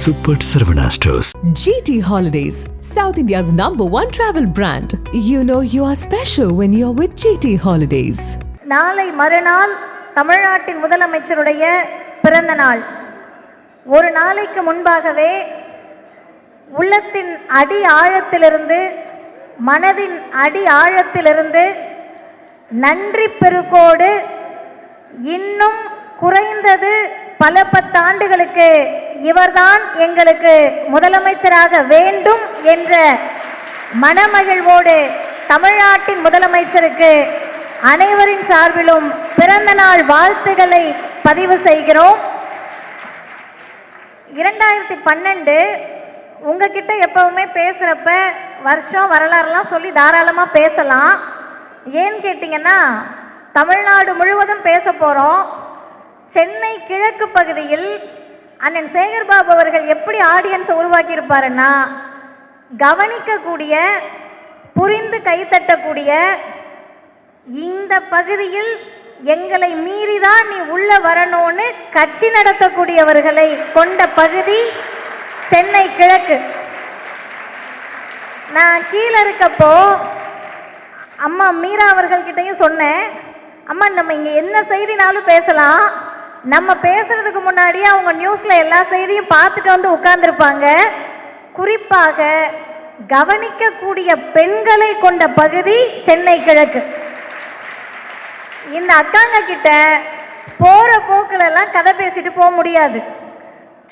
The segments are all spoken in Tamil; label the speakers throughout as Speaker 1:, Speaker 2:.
Speaker 1: Super Saravana Stores.
Speaker 2: GT Holidays, South India's #1 travel brand. You know you are special when you're with GT Holidays.
Speaker 3: நாளை மறுநாள் தமிழ்நாட்டின் முதலமைச்சருடைய பிறந்த நாள். ஒரு நாளைக்கு முன்பாகவே உள்ளத்தின் அடி ஆழத்திலிருந்து, மனதின் அடி ஆழத்திலிருந்து நன்றி பெருக்கோடு இன்னும் குறைந்தது பல 10 ஆண்டுகளுக்கு இவர்தான் எங்களுக்கு முதலமைச்சராக வேண்டும் என்ற மனமகிழ்வோடு தமிழ்நாட்டின் முதலமைச்சருக்கு அனைவரின் சார்பிலும் பிறந்த நாள் வாழ்த்துக்களை பதிவு செய்கிறோம். 2012 உங்ககிட்ட எப்பவுமே பேசுறப்ப வருஷம் வரலாறுலாம் சொல்லி தாராளமா பேசலாம். ஏன்னு கேட்டீங்கன்னா, தமிழ்நாடு முழுவதும் பேச போறோம். சென்னை கிழக்கு பகுதியில் அண்ணன் சேகர்பாபு அவர்கள் எப்படி ஆடியன்ஸை உருவாக்கி இருப்பாருன்னா, கவனிக்கக்கூடிய, புரிந்து கைத்தட்டக்கூடிய, இந்த பகுதியில் எங்களை மீறிதான் நீ உள்ள வரணும்னு கட்சி நடத்தக்கூடியவர்களை கொண்ட பகுதி சென்னை கிழக்கு. நான் கீழே இருக்கப்போ அம்மா மீரா அவர்கள்கிட்டையும் சொன்னேன், அம்மா நம்ம இங்கே என்ன செய்தினாலும் பேசலாம், நம்ம பேசுறதுக்கு முன்னாடியே அவங்க நியூஸ்ல எல்லா செய்தியும் பார்த்துட்டு வந்து உட்கார்ந்துருப்பாங்க. குறிப்பாக கவனிக்கக்கூடிய பெண்களை கொண்ட பகுதி சென்னை கிழக்கு. இந்த அக்காங்க கிட்ட போற போக்குல எல்லாம் கதை பேசிட்டு போக முடியாது.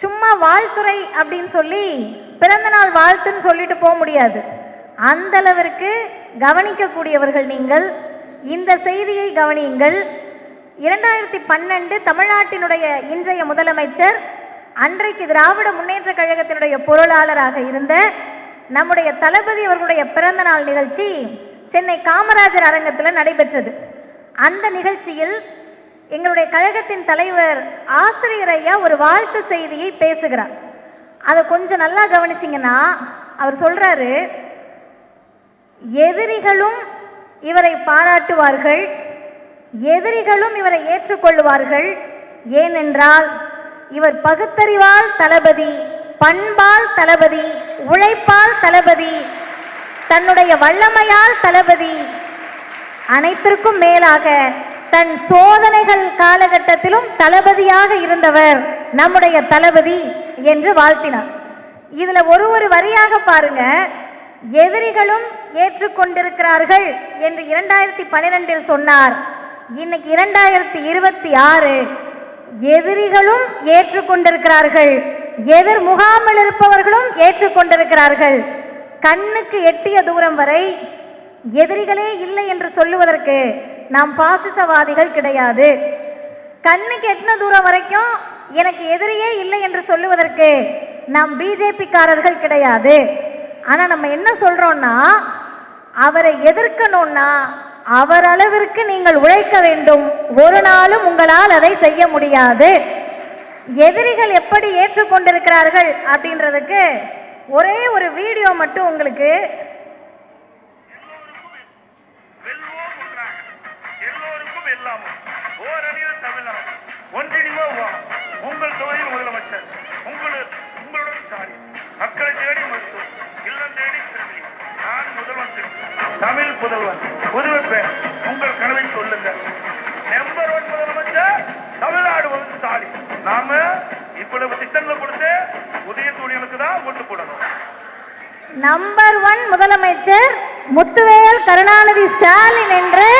Speaker 3: சும்மா வாழ்த்துறை அப்படின்னு சொல்லி பிறந்த நாள் வாழ்த்துன்னு சொல்லிட்டு போக முடியாது. அந்த அளவிற்கு கவனிக்கக்கூடியவர்கள் நீங்கள். இந்த செய்தியை கவனியுங்கள். 2012 தமிழ்நாட்டினுடைய இன்றைய முதலமைச்சர், அன்றைக்கு திராவிட முன்னேற்ற கழகத்தினுடைய பொருளாளராக இருந்த நம்முடைய தளபதி அவர்களுடைய பிறந்த நாள் நிகழ்ச்சி சென்னை காமராஜர் அரங்கத்தில் நடைபெற்றது. அந்த நிகழ்ச்சியில் எங்களுடைய கழகத்தின் தலைவர் ஆசிரியர் ஐயா ஒரு வாழ்த்து செய்தியை பேசுகிறார். அதை கொஞ்சம் நல்லா கவனிச்சிங்கன்னா அவர் சொல்றாரு, எதிரிகளும் இவரை பாராட்டுவார்கள், எதிரிகளும் இவரை ஏற்றுக்கொள்வார்கள். ஏனென்றால் இவர் பகுத்தறிவால் தளபதி, பண்பால் தளபதி, உழைப்பால் தளபதி, தன்னுடைய வல்லமையால் தளபதி, அனைத்திற்கும் மேலாக தன் சோதனைகள் காலகட்டத்திலும் தளபதியாக இருந்தவர் நம்முடைய தளபதி என்று வாழ்த்தினார். இதுல ஒரு வரியாக பாருங்க, எதிரிகளும் ஏற்றுக்கொண்டிருக்கிறார்கள் என்று 2012 சொன்னார். இன்னைக்கு 2026 எதிரிகளும் ஏற்றுக்கொண்டிருக்கிறார்கள், எதிர் முகாமில் இருப்பவர்களும் ஏற்றுக்கொண்டிருக்கிறார்கள். கண்ணுக்கு எட்டிய தூரம் வரை எதிரிகளே இல்லை என்று சொல்லுவதற்கு நாம் பாசிசவாதிகள் கிடையாது. கண்ணுக்கு எட்டின தூரம் வரைக்கும் எனக்கு எதிரியே இல்லை என்று சொல்லுவதற்கு நாம் பிஜேபிக்காரர்கள் கிடையாது. ஆனா நம்ம என்ன சொல்றோம்னா, அவரை எதிர்க்கணும்னா அவர் அளவிற்கு நீங்கள் உழைக்க வேண்டும். ஒரு நாளும் உங்களால் அதை செய்ய முடியாது. எதிரிகள் எப்படி ஏற்றுக்கொண்டிருக்கிறார்கள் அப்படின்றதுக்கு ஒரே ஒரு வீடியோ மட்டும் உங்களுக்கு.
Speaker 4: உங்கள் தொகையில் முதலமைச்சர், உங்களுடன் சாரி, மக்களை தேடி மருத்துவம், இல்லம் தேடி கல்வி, நான் முதலமைச்சர், தமிழ் புதல்வன், புதுவைப்பேன், உங்கள் கனவை சொல்லுங்கள். நம்பர் 1 முதலமைச்சர் தமிழ்நாடு வந்து ஸ்டாலின். நாம இவ்வளவு திட்டங்களை கொடுத்து உதய சூரியனுக்கு தான் ஓட்டு போடணும்.
Speaker 3: நம்பர் 1 முதலமைச்சர் முத்துவேல் கருணாநிதி ஸ்டாலின் என்று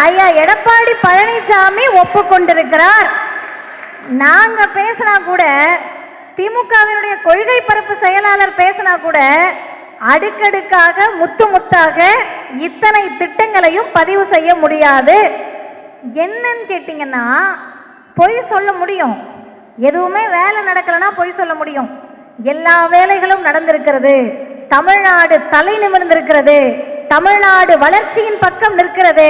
Speaker 3: ஐயா எடப்பாடி பழனிசாமி ஒப்புக்கொண்டிருக்கிறார். நாங்க பேசினா கூட, திமுகவினுடைய கொள்கை பரப்பு செயலாளர் பேசினா கூட, அடுக்கடுக்காக முத்து முத்தாக இத்தனை திட்டங்களையும் பதிவு செய்ய முடியாது. என்னன்னு கேட்டீங்கன்னா, பொய் சொல்ல முடியும். எதுவுமே வேலை நடக்கலன்னா பொய் சொல்ல முடியும். எல்லா வேலைகளும் நடந்திருக்கிறது. தமிழ்நாடு தலை நிமிர்ந்திருக்கிறது. தமிழ்நாடு வளர்ச்சியின் பக்கம் நிற்கிறது.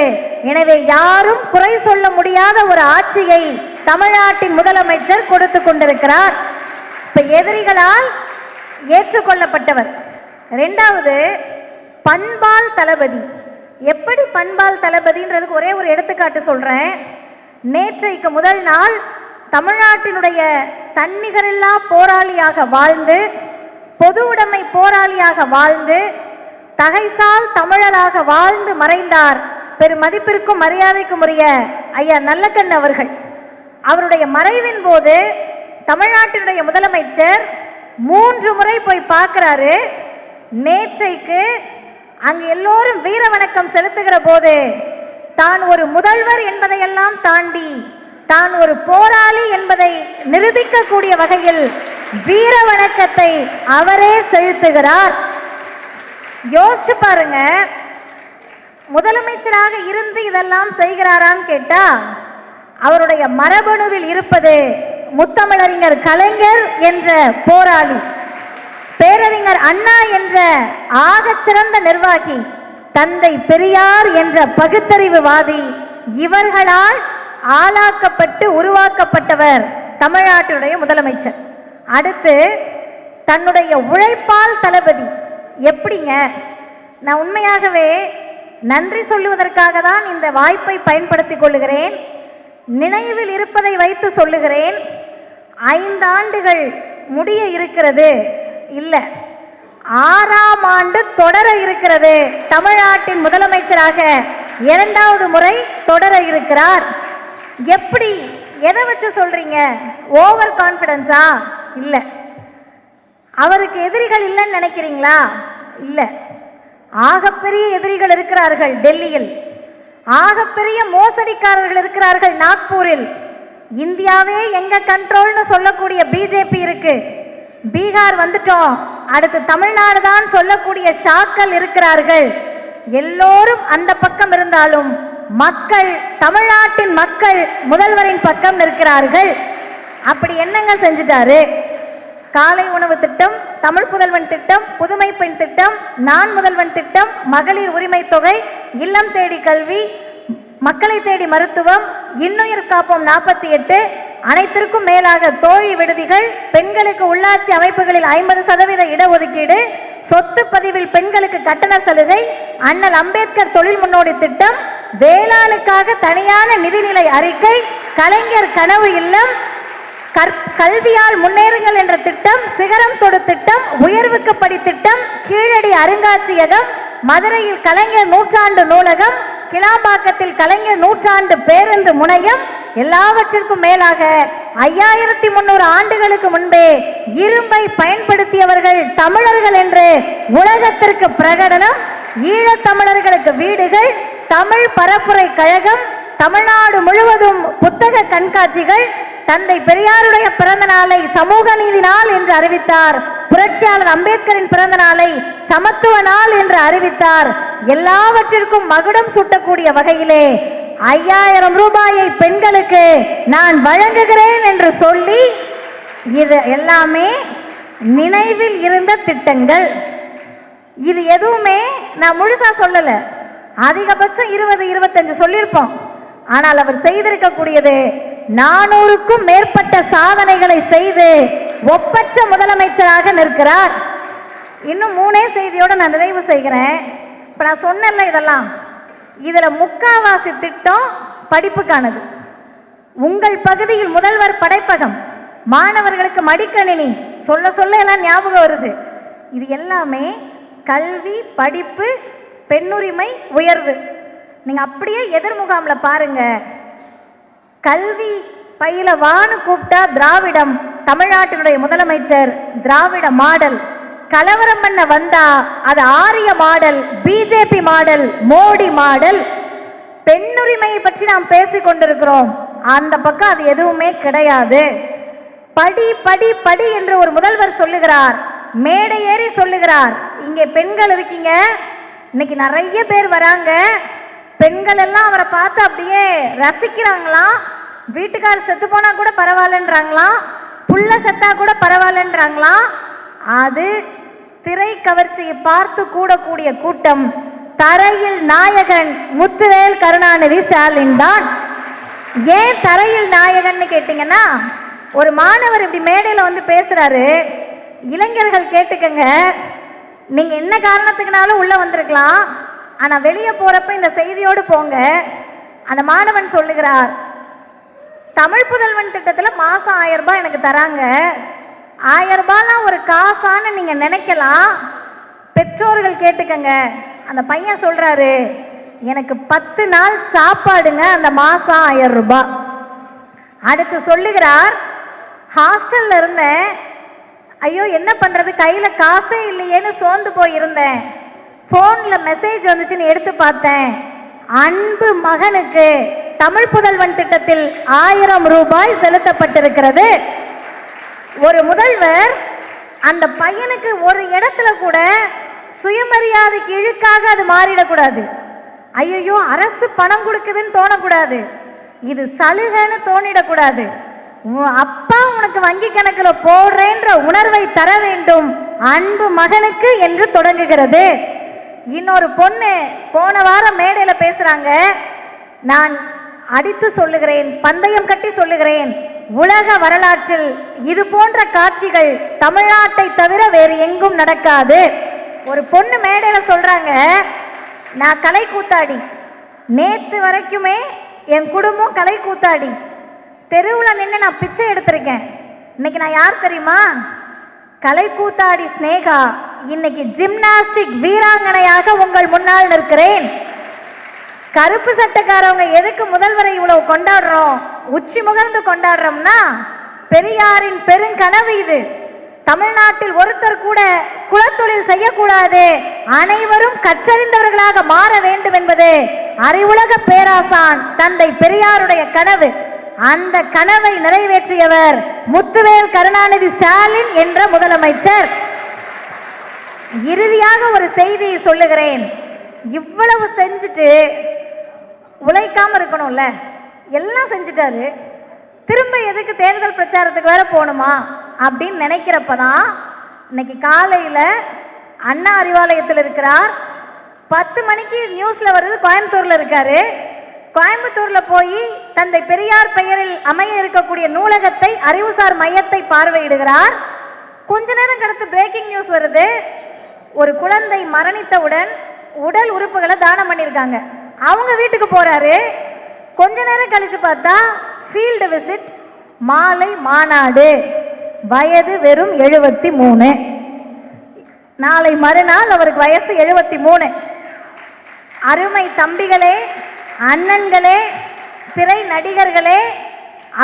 Speaker 3: எனவே யாரும் குறை சொல்ல முடியாத ஒரு ஆட்சியை தமிழ்நாட்டின் முதலமைச்சர் கொடுத்து கொண்டிருக்கிறார். இப்ப எதிரிகளால் ஏற்றுக்கொள்ளப்பட்டவர். 2வது, பண்பால் தளபதி. எப்படி பண்பால் தளபதின்றதுக்கு ஒரே ஒரு எடுத்துக்காட்டு சொல்றேன். நேற்றைக்கு முதல் நாள் தமிழ்நாட்டினுடைய தன்னிகரில்லா போராளியாக வாழ்ந்து, பொது உடைமை போராளியாக வாழ்ந்து, தகைசால் தமிழராக வாழ்ந்து மறைந்தார் பெருமதிப்பிற்கும் மரியாதைக்கும் உரிய ஐயா நல்லக்கண்ணு அவர்கள். அவருடைய மறைவின் போது தமிழ்நாட்டினுடைய முதலமைச்சர் 3 முறை போய் பார்க்கிறாரு. நேற்றைக்கு அங்கு எல்லோரும் வீர வணக்கம் செலுத்துகிற போது தான் ஒரு முதல்வர் என்பதையெல்லாம் தாண்டி தான் ஒரு போராளி என்பதை நிரூபிக்கக்கூடிய வகையில் வீர வணக்கத்தை அவரே செலுத்துகிறார். யோசிச்சு பாருங்க, முதலமைச்சராக இருந்து இதெல்லாம் செய்கிறாரான்னு கேட்டா, அவருடைய மரபணுவில் இருப்பது முத்தமிழறிஞர் கலைஞர் என்ற போராளி, பேரறிஞர் அண்ணா என்ற ஆகச்சிறந்த நிர்வாகி, தந்தை பெரியார் என்ற பகுத்தறிவுவாதி, இவர்களால் ஆளாக்கப்பட்டு உருவாக்கப்பட்டவர் தமிழ்நாட்டினுடைய முதலமைச்சர். அடுத்து தன்னுடைய உழைப்பால் தளபதி. எப்படிங்க? நான் உண்மையாகவே நன்றி சொல்லுவதற்காக தான் இந்த வாய்ப்பை பயன்படுத்திக் கொள்ளுகிறேன். நினைவில் இருப்பதை வைத்து சொல்லுகிறேன். 5 ஆண்டுகள் முடிய இருக்கிறது, இல்ல 6ஆம் ஆண்டு தொடர இருக்கிறது. தமிழ்நாட்டின் முதலமைச்சராக 2வது முறை தொடர இருக்கிறார். எப்படி, எதை வச்சு சொல்றீங்க? ஓவர் கான்பிடன்ஸா? இல்ல. அவருக்கு எதிரிகள் இல்லைன்னு நினைக்கிறீங்களா? இல்ல. ஆகப்பெரிய எதிரிகள் இருக்கிறார்கள் டெல்லியில், ஆகப்பெரிய மோசடிக்காரர்கள் இருக்கிறார்கள் நாக்பூரில். இந்தியாவே எங்க கண்ட்ரோல்னு சொல்லக்கூடிய பிஜேபி இருக்கு. பீகார் வந்துட்டோம், அடுத்து தமிழ்நாடு தான் சொல்லக்கூடிய ஷாக்கள் இருக்கிறார்கள். எல்லோரும் அந்த பக்கம் இருந்தாலும் மக்கள், தமிழ்நாட்டின் மக்கள் முதல்வரின் பக்கம் நிற்கிறார்கள். அப்படி என்னங்க செஞ்சிட்டாரு? காலை உணவு திட்டம், தமிழ் புதல்வன் திட்டம், புதுமை பெண் திட்டம், நான் முதல்வன் திட்டம், மகளிர் உரிமை தொகை, இல்லம் தேடி கல்வி, மக்களை தேடி மருத்துவம், இன்னுயிர் காப்போம் 48, அனைத்திற்கும் மேலாக தோழி விடுதிகள், பெண்களுக்கு உள்ளாட்சி அமைப்புகளில் 50% இடஒதுக்கீடு, சொத்து பதிவில் பெண்களுக்கு கட்டண சலுகை, அண்ணல் அம்பேத்கர் தொழில் முன்னோடி திட்டம், வேளாணுக்காக தனியான நிதிநிலை அறிக்கை, கலைஞர் கனவு இல்லம், கல்வியால் முன்னேறுங்கள் என்ற திட்டம், சிகரம் தொடு திட்டம், உயர்வுக்கு படி திட்டம், கீழடி அருங்காட்சியகம், மதுரையில் கலைஞர் நூற்றாண்டு நூலகம், கிளாம்பாக்கத்தில் கலைஞர் நூற்றாண்டு பேருந்து முனையம், எல்லாவற்றிற்கும் மேலாக 5300 ஆண்டுகளுக்கு முன்பே இரும்பை பயன்படுத்தியவர்கள் தமிழர்கள் என்று உலகத்திற்கு பிரகடனம், ஈழத்தமிழர்களுக்கு வீடுகள், தமிழ் பரப்புரை கழகம், தமிழ்நாடு முழுவதும் புத்தக கண்காட்சிகள், தந்தை பெரியாருடைய பிறந்த நாளை சமூக நீதி நாள் என்று அறிவித்தார், புரட்சியாளர் அம்பேத்கரின் பிறந்த நாளை சமத்துவ நாள் என்று அறிவித்தார். எல்லாவற்றிற்கும் மகுடம் சூட்டக்கூடிய வகையிலே 5000 ரூபாயை பெண்களுக்கு நான் வழங்குகிறேன் என்று சொல்லி, இது எல்லாமே நினைவில் இருந்த திட்டங்கள். இது எதுவுமே நான் முழுசா சொல்லல, அதிகபட்சம் 20-25 சொல்லியிருப்போம். ஆனால் அவர் செய்திருக்கக்கூடியது 400க்கும் மேற்பட்ட சாதனைகளை செய்து ஒப்பற்ற முதலமைச்சராக நிற்கிறார். இன்னும் 3 செய்தியோட நான் நிறைவு செய்கிறேன். இப்ப நான் சொன்னேன்ல, இதெல்லாம் இதுல முக்காவாசி திட்டம் படிப்புக்கானது. உங்கள் பகுதியில் முதல்வர் படைப்பகம், மாணவர்களுக்கு மடிக்கணினி, சொல்ல சொல்ல எல்லாம் ஞாபகம் வருது. இது எல்லாமே கல்வி, படிப்பு, பெண்ணுரிமை, உயர்வு. நீங்க அப்படியே எதிர்முகாம்ல பாருங்க, கல்வி பயில வான்னு கூப்பிட்டா திராவிடம், தமிழ்நாட்டினுடைய முதலமைச்சர் திராவிட மாடல். கலவரம் பண்ண வந்தா அது ஆரிய model, BJP model, Modi model. பெண்ணுரிமையை பற்றி நாம் பேசிக் கொண்டிருக்கிறோம், அந்த பக்கம் அது எதுவுமே கிடையாது. படி படி படி என்று ஒரு முதல்வர் சொல்லுகிறார், மேடை ஏறி சொல்லுகிறார். இங்கே பெண்கள் இருக்கீங்க, இன்னைக்கு நிறைய பேர் வராங்க, பெண்கள் எல்லாம் அவரை பார்த்து அப்படியே ரசிக்கிறாங்களாம். வீட்டுக்காரர் செத்து போனா கூட பரவாயில்லன்றாங்களாம், புள்ள செத்தா கூட பரவாயில்லன்றாங்களாம். அது திரை கவர்ச்சியை பார்த்து கூடக்கூடிய கூட்டம். தரையில் நாயகன் முத்துவேல் கருணாநிதி ஸ்டாலின் தான். ஏன் தரையில் நாயகன் கேட்டீங்கன்னா, ஒரு மாணவர் இப்படி மேடையில் வந்து பேசுறாரு. இளைஞர்கள் கேட்டுக்கங்க, நீங்க என்ன காரணத்துக்குனாலும் உள்ள வந்திருக்கலாம், ஆனா வெளியே போறப்ப இந்த செய்தியோடு போங்க. அந்த மாணவன் சொல்லுகிறார், தமிழ் புதல்வன் திட்டத்தில் மாதம் 1000 ரூபாய் எனக்கு தராங்க. 1000 ரூபாய்லாம் ஒரு காசான்னு நீங்கள் நினைக்கலாம். பெற்றோர்கள் கேட்டுக்கங்க. அந்த பையன் சொல்கிறாரு, எனக்கு 10 நாள் சாப்பாடுங்க, அந்த மாதம் 1000 ரூபாய். அடுத்து சொல்லுகிறார், ஹாஸ்டலில் இருந்தேன், ஐயோ என்ன பண்ணுறது, கையில் காசே இல்லையேன்னு சோர்ந்து போயிருந்தேன். ஃபோனில் மெசேஜ் வந்துச்சுன்னு எடுத்து பார்த்தேன். அன்பு மகனுக்கு தமிழ் புதல்வன் திட்டத்தில் 1000 ரூபாய் செலுத்தப்பட்டிருக்கிறது. ஒரு முதல்வர் அந்த பையனுக்கு ஒரு இடத்துல கூட சுயமரியாதைக்கு இழுக்காக அது மாறிடக்கூடாது. ஐயோ அரசு பணம் கொடுக்குதுன்னு தோணக்கூடாது, இது சலுகைன்னு தோணிடக்கூடாது. அப்பா உனக்கு வங்கி கணக்கில் போடுறேன்ற உணர்வை தர வேண்டும் அன்பு மகனுக்கு என்று தொடங்குகிறது. இன்னொரு பொண்ணு போன வாரம் மேடையில் பேசுறாங்க, நான் அடித்து சொல்லுகிறேன், பந்தயம் கட்டி சொல்லுகிறேன், உலக வரலாற்றில் இது போன்ற காட்சிகள் தமிழ்நாட்டை தவிர வேறு எங்கும் நடக்காது. ஒரு பொண்ணு மேடையில் சொல்றாங்க, நான் கலை கூத்தாடி, நேற்று வரைக்குமே என் குடும்பம் கலை கூத்தாடி, தெருவில் நின்று நான் பிச்சை எடுத்திருக்கேன். இன்னைக்கு நான் யார் தெரியுமா? கலை கூத்தாடி ஸ்னேகா. இன்னைக்கு ஜிம்னாஸ்டிக் வீராங்கனையாக உங்கள் முன்னால் நிற்கிறேன். கருப்பு சட்டக்காரவங்க எதுக்கு முதல்வரை இவ்வளவு கொண்டாடுறோம், உச்சி முகர்ந்து கொண்டாடுறோம்னா, பெரியாரின் பெருங்கனவு இது. தமிழ்நாட்டில் ஒருத்தர் கூட குலத்தொழில் செய்யக்கூடாது, அனைவரும் கற்றறிந்தவர்களாக மாற வேண்டும் என்பது அறிவுலக பேராசான் தந்தை பெரியாருடைய கனவு. அந்த கனவை நிறைவேற்றியவர் முத்துவேல் கருணாநிதி ஸ்டாலின் என்ற முதலமைச்சர். இறுதியாக ஒரு செய்தியை சொல்லுகிறேன். இவ்வளவு செஞ்சுட்டு உழைக்காம இருக்கணும்ல, எல்லாம் செஞ்சுட்டாரு, திரும்ப எதுக்கு தேர்தல் பிரச்சாரத்துக்கு வேற போகணுமா அப்படின்னு நினைக்கிறப்பதான் இன்னைக்கு காலையில அண்ணா அறிவாலயத்தில் இருக்கிறார். 10 மணிக்கு நியூஸ்ல வருது கோயம்புத்தூர்ல இருக்காரு. கோயம்புத்தூர்ல போய் தந்தை பெரியார் பெயரில் அமைய இருக்கக்கூடிய நூலகத்தை, அறிவுசார் மையத்தை பார்வையிடுகிறார். கொஞ்ச நேரம் கழித்து பிரேக்கிங் நியூஸ் வருது, ஒரு குழந்தை மரணித்தவுடன் உடல் உறுப்புகளை தானம் பண்ணியிருக்காங்க. அவங்க வீட்டுக்கு போறாரு. கொஞ்ச நேரம் கழிச்சு பார்த்தா ஃபீல்டு விசிட், மாலை மாநாடு, வயது வெறும் 73. நாளை மறுநாள் அவருக்கு வயசு 73. அருமை தம்பிகளே, அண்ணன்களே, திரை நடிகர்களே,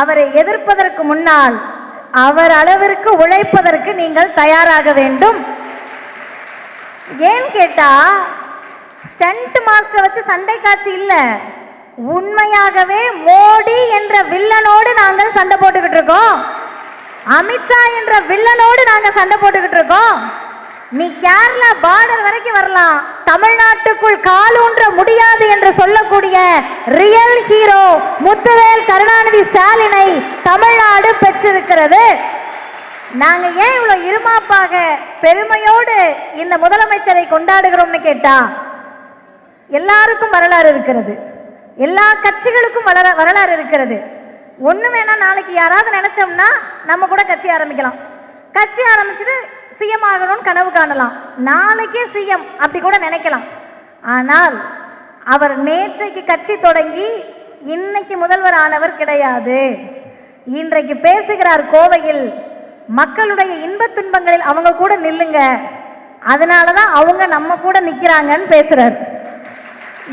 Speaker 3: அவரை எதிர்ப்பதற்கு முன்னால் அவர் அளவிற்கு உழைப்பதற்கு நீங்கள் தயாராக வேண்டும். ஏன் கேட்டா, ஸ்டண்ட் மாஸ்டர் வச்சு சண்டை காட்சி இல்ல, உண்மையாகவே மோடி என்ற வில்லனோடு நாங்கள் சண்டை போட்டுக்கிட்டு இருக்கோம். அமித்ஷா என்ற வில்லனோடு நாங்கள் சண்டை போட்டுக்கிட்டு இருக்கோம். நீ கேரளா பார்டர் வரைக்கும் வரலாம், தமிழ்நாட்டுக்குள் காலூன்ற முடியாது என்று சொல்லக்கூடிய ரியல் ஹீரோ முத்துவேல் கருணாநிதி ஸ்டாலினை தமிழ்நாடு பெற்றிருக்கிறது. நாங்க ஏன் இவ்வளவு இருமாப்பாக பெருமையோடு இந்த முதலமைச்சரை கொண்டாடுகிறோம்னு கேட்டா, எல்லாருக்கும் வரலாறு இருக்கிறது, எல்லா கட்சிகளுக்கும் வரலாறு இருக்கிறது. ஒண்ணு வேணா, நாளைக்கு யாராவது நினைச்சோம்னா நம்ம கூட கட்சி ஆரம்பிக்கலாம், கட்சி ஆரம்பிச்சுட்டு சிஎம் ஆகணும்னு கனவு காணலாம், நாளைக்கே சிஎம் அப்படி கூட நினைக்கலாம். ஆனால் அவர் நேற்றைக்கு கட்சி தொடங்கி இன்னைக்கு முதல்வர் ஆனவர் கிடையாது. இன்றைக்கு பேசுகிறார் கோவையில், மக்களுடைய இன்பத் துன்பங்களில் அவங்க கூட நில்லுங்க, அதனாலதான் அவங்க நம்ம கூட நிக்கிறாங்கன்னு பேசுறாரு.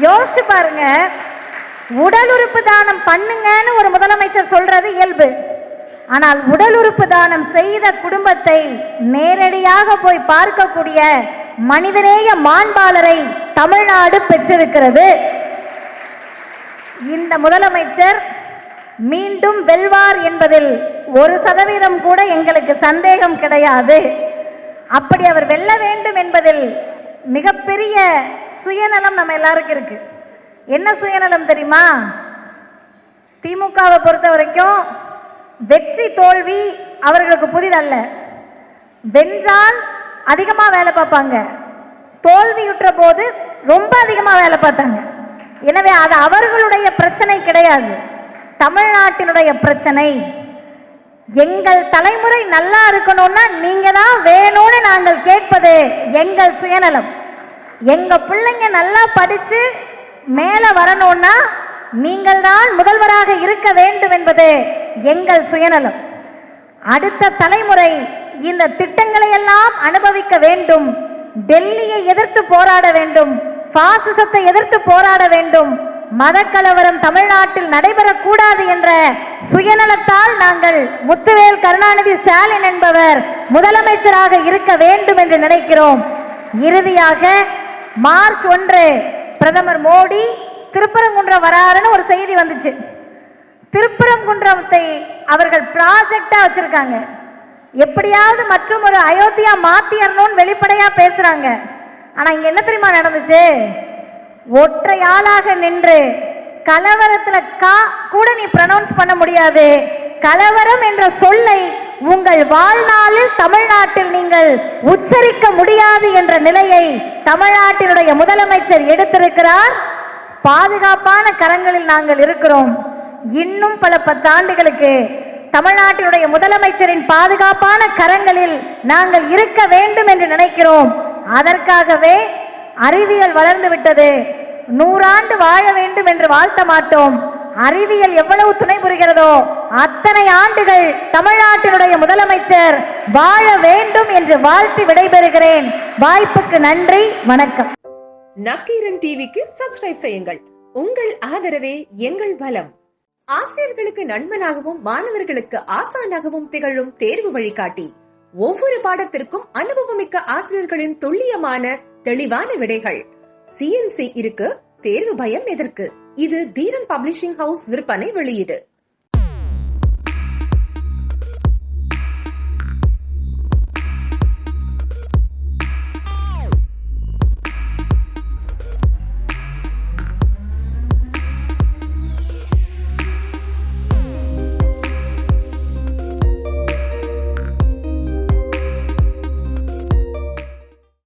Speaker 3: யோசிச்சு பாருங்க, உடல் உறுப்பு தானம் பண்ணுங்கன்னு ஒரு முதலமைச்சர் சொல்றது இயல்பு. ஆனால் உடல் உறுப்பு தானம் செய்த குடும்பத்தை நேரடியாக போய் பார்க்கக்கூடிய மனிதநேய மாண்பாளரை தமிழ்நாடு பெற்றிருக்கிறது. இந்த முதலமைச்சர் மீண்டும் வெல்வார் என்பதில் 1% கூட எங்களுக்கு சந்தேகம் கிடையாது. அப்படி அவர் வெல்ல வேண்டும் என்பதில் மிகப்பெரிய சுயநலம் நம்ம எல்லாருக்கும் இருக்கு. என்ன சுயநலம் தெரியுமா? திமுகவை பொறுத்த வரைக்கும் வெற்றி தோல்வி அவர்களுக்கு புதிதல்ல. வென்றால் அதிகமாக வேலை பார்ப்பாங்க, தோல்வியுற்ற போது ரொம்ப அதிகமாக வேலை பார்த்தாங்க. எனவே அது அவர்களுடைய பிரச்சனை கிடையாது, தமிழ்நாட்டினுடைய பிரச்சனை. எங்கள் தலைமுறை நல்லா இருக்கணும்னா நீங்க தான் வேணும்னு நாங்கள் கேட்பது எங்கள் சுயநலம். எங்க பிள்ளைங்க நல்லா படிச்சு மேல வரணும்னா நீங்கள் தான் முதல்வராக இருக்க வேண்டும் என்பது எங்கள் சுயநலம். அடுத்த தலைமுறை இந்த திட்டங்களை எல்லாம் அனுபவிக்க வேண்டும். டெல்லியை எதிர்த்து போராட வேண்டும், பாசிசத்தை எதிர்த்து போராட வேண்டும், மதக்கலவரம் தமிழ்நாட்டில் நடைபெறக்கூடாது என்ற சுயநலத்தால் நாங்கள் முத்துவேல் கருணாநிதி ஸ்டாலின் என்பவர் முதலமைச்சராக இருக்க வேண்டும் என்று நினைக்கிறோம். இறுதியாக மார்ச் 1 பிரதமர் மோடி திருப்பரங்குன்றம் வராருன்னு ஒரு செய்தி வந்துச்சு. திருப்பரங்குன்றத்தை அவர்கள் ப்ராஜெக்டா வச்சிருக்காங்க. எப்படியாவது மற்றும் ஒரு அயோத்தியா மாத்திரணும்னு வெளிப்படையா பேசுறாங்க. ஆனா இங்க என்ன தெரியுமா நடந்துச்சு? ஒற்றை ஆளாக நின்று கலவரத்துல கூட நீ ப்ரொனவுன்ஸ் பண்ண முடியாது. கலவரம் என்ற சொல்லை உங்கள் வாழ்நாளில் தமிழ்நாட்டில் நீங்கள் உச்சரிக்க முடியாது என்ற நிலையை தமிழ்நாட்டினுடைய முதலமைச்சர் எடுத்திருக்கிறார். பாதுகாப்பான கரங்களில் நாங்கள் இருக்கிறோம். இன்னும் பல 10 ஆண்டுகளுக்கு தமிழ்நாட்டினுடைய முதலமைச்சரின் பாதுகாப்பான கரங்களில் நாங்கள் இருக்க வேண்டும் என்று நினைக்கிறோம். அதற்காகவே அறிவியல் வளர்ந்து விட்டது, 100 ஆண்டு வாழ வேண்டும் என்று வாழ்த்த மாட்டோம். அறிவியல் எவ்வளவு துணை புரிகிறதோ அத்தனை ஆண்டுகள் தமிழ்நாட்டினுடைய முதலமைச்சர் வாழ வேண்டும் என்று வாழ்த்தி விடைபெறுகிறேன். வாய்ப்புக்கு நன்றி, வணக்கம்.
Speaker 1: நக்கீரன் டிவிக்கு சப்ஸ்கிரைப் செய்யுங்கள். உங்கள் ஆதரவே எங்கள் பலம். ஆசிரியர்களுக்கு நண்பனாகவும் மாணவர்களுக்கு ஆசானாகவும் திகழும் தேர்வு வழிகாட்டி. ஒவ்வொரு பாடத்திற்கும் அனுபவமிக்க ஆசிரியர்களின் துல்லியமான தெளிவான விடைகள். CNC இருக்கு, தேர்வு பயம் எதற்கு? இது தீரன் பப்ளிஷிங் ஹவுஸ் விற்பனை வெளியீடு.